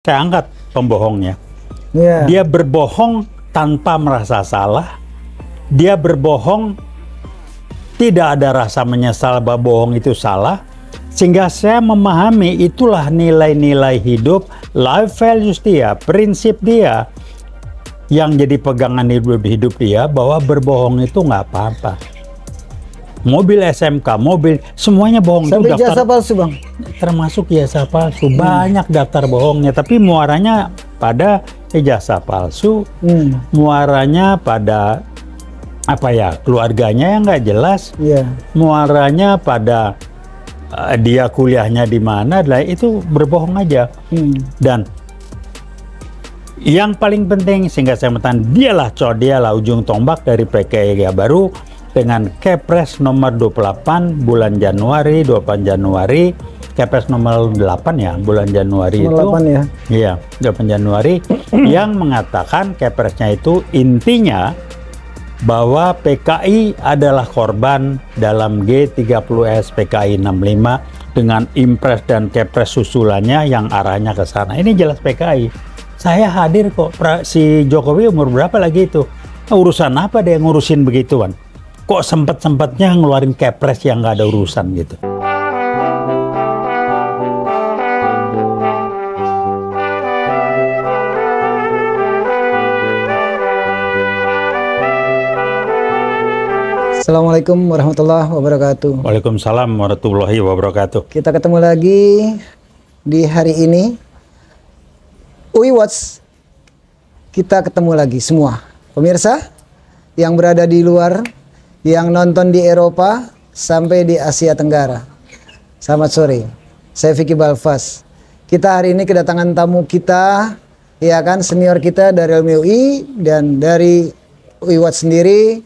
Saya angkat pembohongnya. Dia berbohong tanpa merasa salah. Dia berbohong tidak ada rasa menyesal bahwa bohong itu salah. Sehingga saya memahami itulah nilai-nilai hidup, life values dia, prinsip dia yang jadi pegangan hidup dia, bahwa berbohong itu nggak apa-apa. Mobil SMK, mobil, semuanya bohong. Sampai itu jasa palsu, Bang? Termasuk ijazah palsu. Banyak daftar bohongnya, tapi muaranya pada ijazah palsu, muaranya pada apa ya, keluarganya yang nggak jelas, muaranya pada dia kuliahnya di mana, itu berbohong aja. Dan yang paling penting, sehingga saya mengatakan dialah ujung tombak dari PKI baru dengan Kepres nomor 28 bulan Januari, 28 Januari, Kepres nomor 8 ya, bulan Januari itu. 8 ya? Iya, 8 Januari yang mengatakan Kepresnya itu intinya bahwa PKI adalah korban dalam G30S PKI 65 dengan Impres dan Kepres susulannya yang arahnya ke sana. Ini jelas PKI. Saya hadir kok. Si Jokowi umur berapa lagi itu? Urusan apa dia ngurusin begituan? Kok sempet-sempetnya ngeluarin Kepres yang nggak ada urusan gitu. Assalamualaikum warahmatullahi wabarakatuh. Waalaikumsalam warahmatullahi wabarakatuh. Kita ketemu lagi di hari ini. Watch. Kita ketemu lagi semua. Pemirsa yang berada di luar, yang nonton di Eropa sampai di Asia Tenggara. Selamat sore. Saya Vicky Balfas. Kita hari ini kedatangan tamu kita, ya kan, senior kita dari UI dan dari Watch sendiri,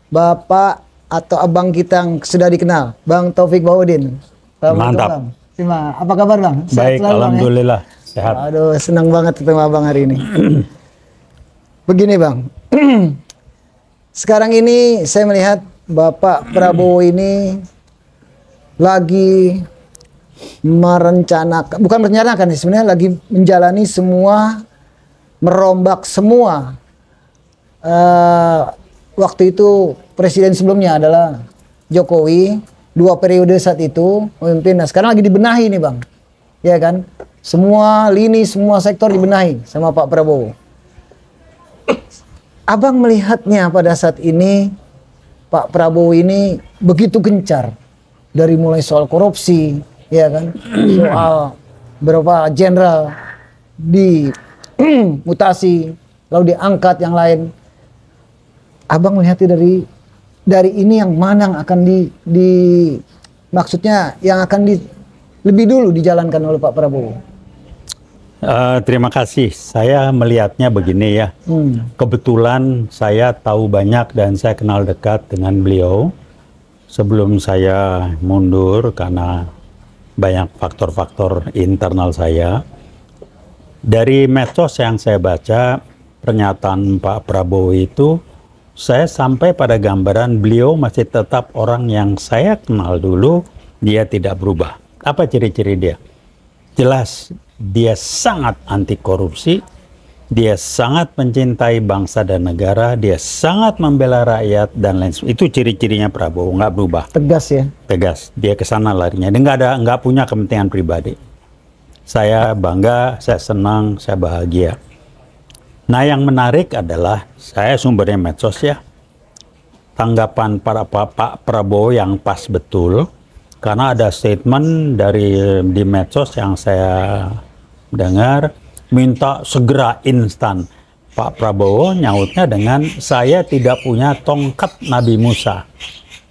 Bapak atau abang kita yang sudah dikenal, Bang Taufik Bahodin. Mantap. Sima, apa kabar, Bang? Baik, selalu, alhamdulillah. Bang, ya? Sehat. Aduh, senang banget ketemu abang hari ini. Begini, Bang. Sekarang ini saya melihat Bapak Prabowo ini lagi merencanakan, bukan merencanakan, sebenarnya lagi menjalani semua, merombak semua. Waktu itu presiden sebelumnya adalah Jokowi, 2 periode saat itu memimpin. Nah, sekarang lagi dibenahi nih, Bang. Ya kan? Semua lini, semua sektor dibenahi sama Pak Prabowo. Abang melihatnya pada saat ini, Pak Prabowo ini begitu gencar. Dari mulai soal korupsi, ya kan? Soal beberapa jenderal dimutasi, lalu diangkat yang lain. Abang melihatnya dari ini yang mana yang akan maksudnya yang akan lebih dulu dijalankan oleh Pak Prabowo. Terima kasih. Saya melihatnya begini ya. Kebetulan saya tahu banyak dan saya kenal dekat dengan beliau sebelum saya mundur karena banyak faktor-faktor internal saya. Dari medsos yang saya baca, pernyataan Pak Prabowo itu, saya sampai pada gambaran beliau masih tetap orang yang saya kenal dulu, dia tidak berubah. Apa ciri-ciri dia? Jelas, dia sangat anti korupsi, dia sangat mencintai bangsa dan negara, dia sangat membela rakyat dan lain sebagainya. Itu ciri-cirinya Prabowo, nggak berubah. Tegas ya? Tegas, dia ke sana larinya. Dia nggak punya kepentingan pribadi. Saya bangga, saya senang, saya bahagia. Nah, yang menarik adalah, saya sumbernya medsos ya, tanggapan para Pak Prabowo yang pas betul, karena ada statement di medsos yang saya dengar, minta segera instan. Pak Prabowo nyautnya dengan, saya tidak punya tongkat Nabi Musa.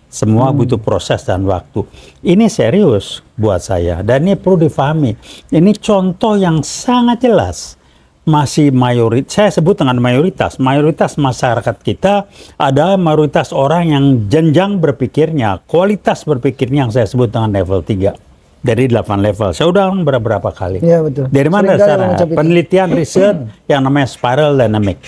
Semua butuh proses dan waktu. Ini serius buat saya, dan ini perlu difahami. Ini contoh yang sangat jelas. Masih mayoritas, saya sebut dengan mayoritas masyarakat kita ada mayoritas orang yang jenjang berpikirnya, kualitas berpikirnya yang saya sebut dengan level 3 dari 8 level. Saya udah beberapa kali. Ya, betul. Dari mana dasarnya? Penelitian riset yang namanya spiral dynamic.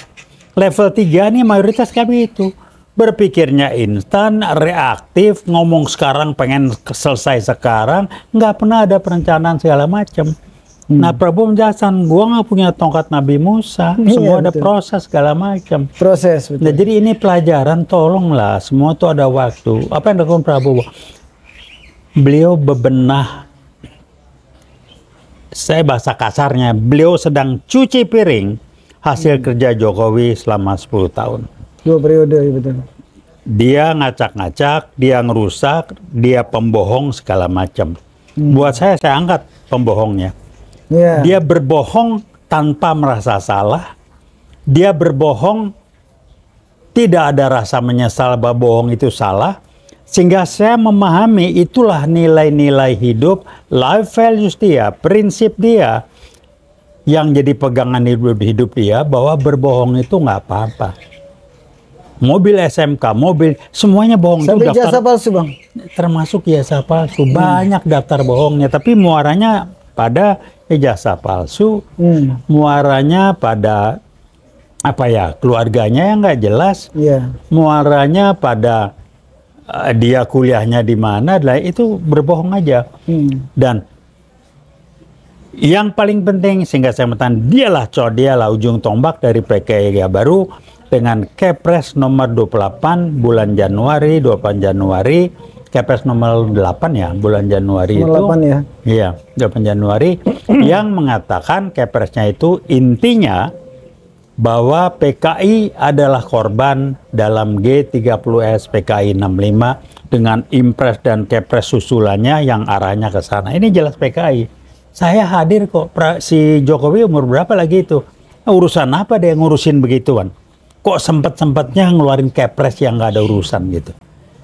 Level 3 ini mayoritas kami itu berpikirnya instan, reaktif, ngomong sekarang pengen selesai sekarang, nggak pernah ada perencanaan segala macam. Nah, Prabowo menjelaskan, gua nggak punya tongkat Nabi Musa, semua ada proses segala macam. Proses, betul. Nah, jadi ini pelajaran, tolonglah, semua itu ada waktu. Apa yang dilakukan Prabowo? Beliau bebenah, saya bahasa kasarnya, beliau sedang cuci piring hasil kerja Jokowi selama 10 tahun. 2 periode, betul. Dia ngacak-ngacak, dia ngerusak, dia pembohong segala macam. Buat saya angkat pembohongnya. Dia berbohong tanpa merasa salah. Dia berbohong tidak ada rasa menyesal bahwa bohong itu salah. Sehingga saya memahami itulah nilai-nilai hidup, life values dia, prinsip dia. Yang jadi pegangan hidup dia bahwa berbohong itu nggak apa-apa. Mobil SMK, mobil, semuanya bohong. Sampai itu daftar, jasa palsu, Bang? Termasuk jasa palsu. Banyak daftar bohongnya. Tapi muaranya pada ijazah palsu, muaranya pada apa ya, keluarganya yang nggak jelas, muaranya pada dia kuliahnya di mana, itu berbohong aja. Dan yang paling penting, sehingga saya mengatakan dialah ujung tombak dari PKI baru dengan Kepres nomor 28 bulan Januari, 28 Januari, Kepres nomor 8 ya, bulan Januari itu. 8 ya? Iya, 8 Januari yang mengatakan Kepresnya itu intinya bahwa PKI adalah korban dalam G30S PKI 65 dengan Impres dan Kepres susulannya yang arahnya ke sana. Ini jelas PKI. Saya hadir kok. Si Jokowi umur berapa lagi itu? Urusan apa dia ngurusin begituan? Kok sempet-sempetnya ngeluarin Kepres yang nggak ada urusan gitu?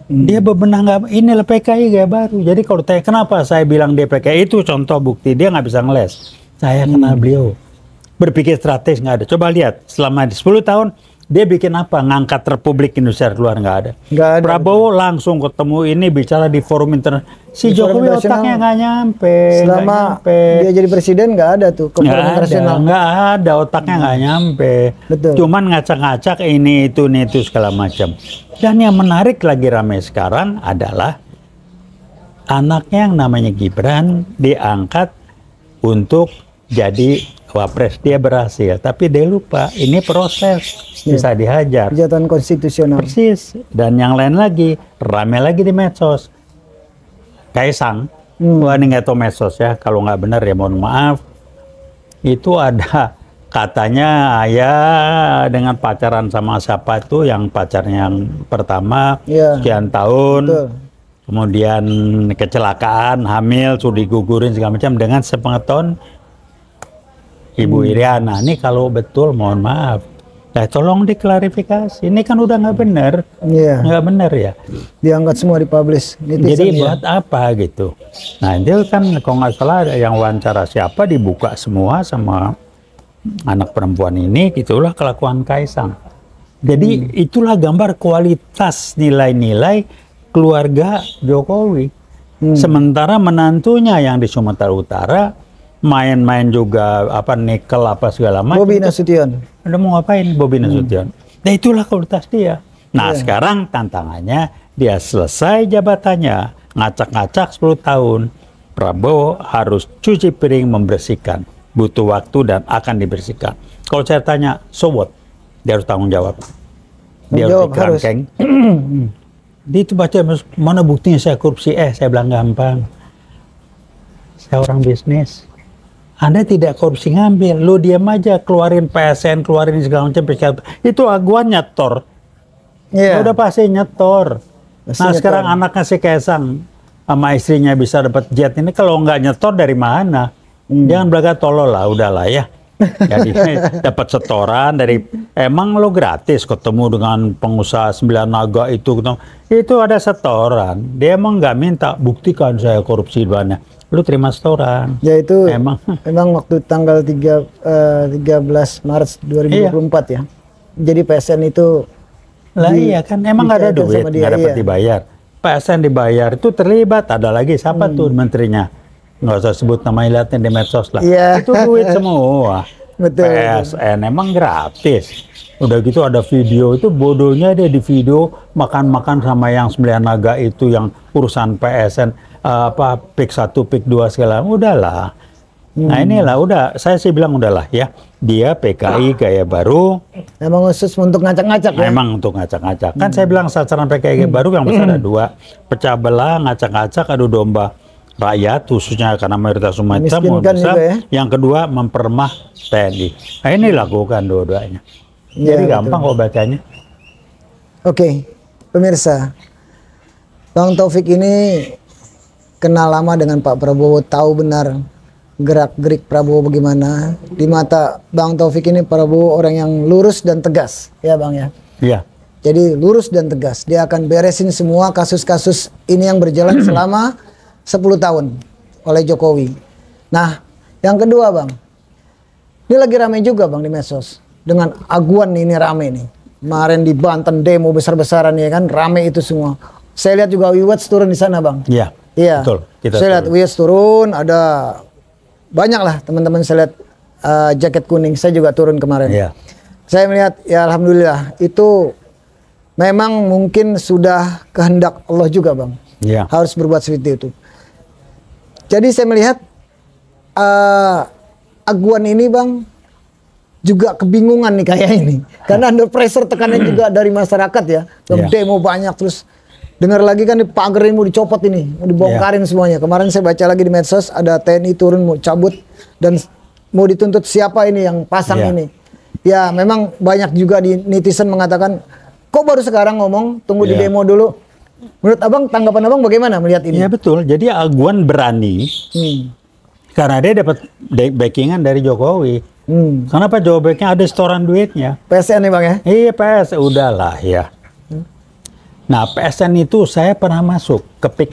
Dia bebenah nggak, inilah PKI gaya baru. Jadi kalau tanya kenapa saya bilang dia PKI, itu contoh bukti dia nggak bisa ngeles. Saya kenal beliau, berpikir strategis nggak ada. Coba lihat selama 10 tahun dia bikin apa? Ngangkat Republik Indonesia keluar, nggak ada. Prabowo langsung ketemu ini bicara di forum internasional. Si Jokowi otaknya nggak nyampe. Selama dia jadi presiden nggak ada tuh ke forum internasional. Nggak ada, otaknya nggak nyampe. Betul. Cuman ngacak-ngacak ini itu segala macam. Dan yang menarik lagi ramai sekarang adalah anaknya yang namanya Gibran diangkat untuk jadi wapres. Dia berhasil, tapi dia lupa ini proses, bisa dihajar. Kejahatan konstitusional. Persis. Dan yang lain lagi, rame lagi di medsos. Kaisang, wah ini nggak tahu medsos ya, kalau nggak benar ya mohon maaf. Itu ada katanya ya dengan pacaran sama siapa itu, yang pacarnya yang pertama sekian tahun. Betul. Kemudian kecelakaan, hamil, sudah digugurin segala macam dengan sepengetahuan Ibu Iriana. Ini kalau betul mohon maaf, tolong diklarifikasi. Ini kan udah nggak benar, nggak benar ya. Diangkat semua dipublish. Jadi buat apa gitu? Nah itu kan kalau nggak salah yang wawancara siapa dibuka semua sama anak perempuan ini, itulah kelakuan Kaisang. Jadi itulah gambar kualitas nilai-nilai keluarga Jokowi. Sementara menantunya yang di Sumatera Utara main-main juga apa nikel apa segala macam. Bobi Nasution. Udah mau ngapain Bobi Nasution? Nah itulah kualitas dia. Nah sekarang tantangannya dia selesai jabatannya, ngacak-ngacak 10 tahun. Prabowo harus cuci piring, membersihkan. Butuh waktu dan akan dibersihkan. Kalau saya tanya, so what? Dia harus tanggung jawab. Dia harus dikerangkeng. Dia itu baca, mana buktinya saya korupsi? Saya bilang gampang. Saya orang bisnis. Anda tidak korupsi ngambil, lo diam aja, keluarin PSN, keluarin segala macam. Itu gua nyetor. Udah pasti nyetor. Nah sekarang anaknya si Kaisang sama istrinya bisa dapat jet ini, kalau nggak nyetor dari mana? Jangan belaga tolol lah, udahlah ya. Jadi dapat setoran dari, emang lo gratis ketemu dengan pengusaha 9 naga itu ada setoran. Dia emang nggak minta buktikan saya korupsi di mana. Lu terima setoran. Ya itu emang waktu tanggal 13 Maret 2024 ya. Jadi PSN itu lah iya kan emang nggak ada duit, nggak dapat dibayar. PSN dibayar itu terlibat, ada lagi siapa tuh menterinya? Nggak usah sebut nama, lihatnya di medsos lah. Itu duit semua. Betul. PSN emang gratis. Udah gitu ada video, itu bodohnya dia di video makan-makan sama yang 9 naga itu yang urusan PSN. PIK 1, PIK 2 segala, udahlah. Nah inilah udah, saya sih bilang udahlah ya, dia PKI gaya baru. Memang khusus untuk ngacak-ngacak ya? Memang untuk ngacak-ngacak. Kan saya bilang sasaran PKI gaya baru yang besar ada dua, pecah belah, ngacak-ngacak, adu domba rakyat, khususnya karena mayoritas umat Islam. Ya? Yang kedua mempermah TNI. Nah ini lakukan dua-duanya. Ya, jadi gampang kok bacanya. Oke, pemirsa, Bang Taufik ini kenal lama dengan Pak Prabowo, tahu benar gerak-gerik Prabowo bagaimana. Di mata Bang Taufik ini Prabowo orang yang lurus dan tegas, ya Bang ya? Iya. Jadi lurus dan tegas. Dia akan beresin semua kasus-kasus ini yang berjalan selama 10 tahun oleh Jokowi. Nah, yang kedua Bang, ini lagi ramai juga Bang di medsos. Dengan aguan ini rame nih. Kemarin di Banten demo besar-besaran ya kan, rame itu semua. Saya lihat juga Wiwats turun di sana Bang. Iya. Iya. Betul. Saya lihat Wiwats turun, ada banyak lah teman-teman saya lihat jaket kuning. Saya juga turun kemarin. Iya. Saya melihat ya alhamdulillah itu memang mungkin sudah kehendak Allah juga Bang. Iya. Harus berbuat seperti itu. Jadi saya melihat aguan ini Bang juga kebingungan nih kayak ini. Karena under pressure tekanan juga dari masyarakat ya. Demo banyak terus. Dengar lagi kan di pagar ini mau dicopot ini, mau dibongkarin semuanya. Kemarin saya baca lagi di medsos ada TNI turun mau cabut dan mau dituntut siapa ini yang pasang ini. Ya memang banyak juga di netizen mengatakan kok baru sekarang ngomong, tunggu di demo dulu. Menurut Abang, tanggapan Abang bagaimana melihat ini? Iya betul, jadi aguan berani karena dia dapat backingan dari Jokowi. Karena Pak Jokowi ada setoran duitnya. PSN nih Bang ya? Iya PSN, udahlah ya. Nah PSN itu saya pernah masuk ke PIK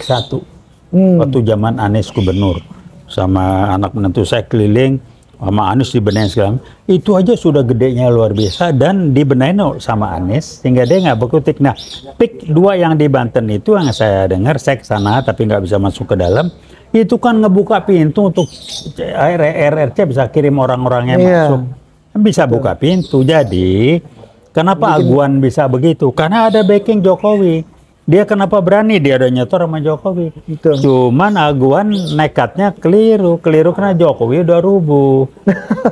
1 waktu zaman Anies gubernur sama anak menantu saya keliling sama Anies dibenahin segala. Itu aja sudah gedenya luar biasa dan dibenahin sama Anies sehingga dia nggak berkutik. Nah PIK 2 yang di Banten itu yang saya dengar, saya kesana tapi nggak bisa masuk ke dalam. Itu kan ngebuka pintu untuk RRC bisa kirim orang-orangnya masuk, bisa buka pintu. Jadi kenapa aguan bisa begitu? Karena ada backing Jokowi. Dia kenapa berani? Dia udah nyetor sama Jokowi. Cuman aguan nekatnya keliru karena Jokowi udah rubuh.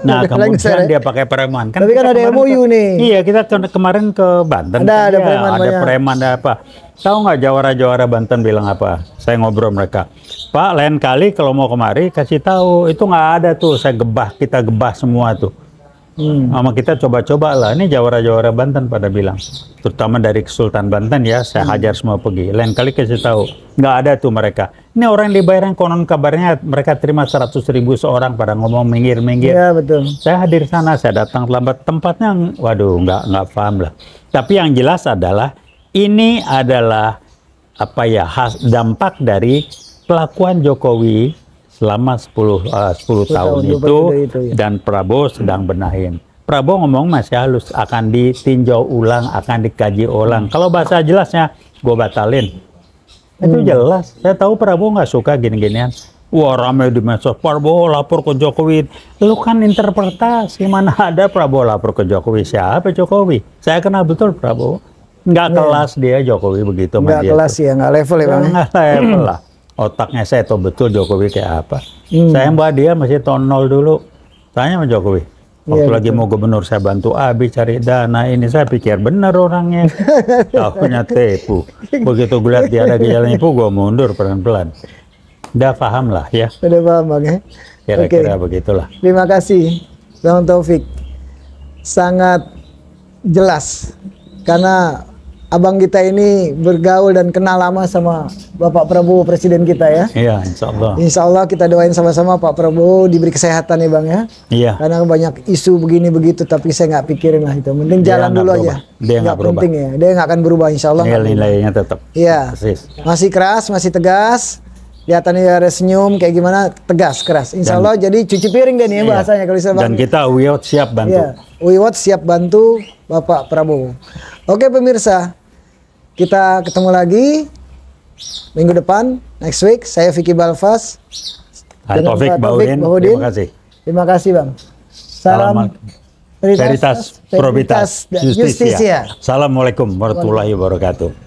Nah kemudian dia pakai preman. Tapi kan ada MOU nih. Iya kita kemarin ke Banten. Ada preman ada preman ada apa? Tahu nggak jawara-jawara Banten bilang apa? Saya ngobrol mereka. Pak lain kali kalau mau kemari kasih tahu. Itu nggak ada tuh. Kita gebah semua tuh. Sama kita coba-coba lah. Ini jawara-jawara Banten pada bilang, terutama dari Kesultanan Banten ya, saya hajar semua pergi. Lain kali kasih tahu, nggak ada tuh mereka. Ini orang yang dibayar konon kabarnya mereka terima 100.000 seorang pada ngomong minggir-minggir. Iya betul. Saya hadir sana, saya datang terlambat tempatnya, waduh nggak paham lah. Tapi yang jelas adalah ini adalah apa ya dampak dari kelakuan Jokowi selama 10 tahun itu ya. Dan Prabowo sedang benahin. Prabowo ngomong masih halus, akan ditinjau ulang, akan dikaji ulang. Kalau bahasa jelasnya, gue batalin. Itu jelas. Saya tahu Prabowo nggak suka gini-ginian. Wah ramai di medsos, Prabowo lapor ke Jokowi. Lu kan interpretasi, mana ada Prabowo lapor ke Jokowi. Siapa Jokowi? Saya kenal betul Prabowo. Nggak kelas dia Jokowi begitu. Nggak kelas ya, nggak level ya Bang? Nggak level lah. Otaknya saya tahu betul Jokowi kayak apa. Saya mbak dia masih tahun 0 dulu. Tanya sama Jokowi. Waktu lagi mau gubernur saya bantu Abi cari dana ini. Saya pikir benar orangnya. Tahunya tepu. Begitu gue lihat dia ada gejala nipu, gue mundur pelan-pelan. Udah paham lah ya. Udah paham Bang ya. Kira-kira begitulah. Terima kasih Bang Taufik. Sangat jelas. Karena Abang kita ini bergaul dan kenal lama sama Bapak Prabowo Presiden kita ya. Iya, insya Allah. Insya Allah kita doain sama-sama Pak Prabowo diberi kesehatan ya Bang ya. Iya. Karena banyak isu begini begitu, tapi saya nggak pikirin lah itu. Mending jalan dulu aja. Dia nggak berubah. Penting ya. Dia nggak akan berubah insya Allah. Nilai-nilainya tetap. Iya. Masih keras, masih tegas. Kelihatannya ada senyum kayak gimana, tegas, keras. Insya Allah jadi cuci piring deh nih ya bahasanya kalau bisa Bang. Dan kita Wiwat siap bantu. Iya. Wiwat siap bantu Bapak Prabowo. Oke pemirsa. Kita ketemu lagi minggu depan, next week. Saya Vicky Balfas. Taufik Baudin. Terima kasih. Terima kasih Bang. Salam Veritas, Probitas, Justisia. Assalamualaikum warahmatullahi wabarakatuh.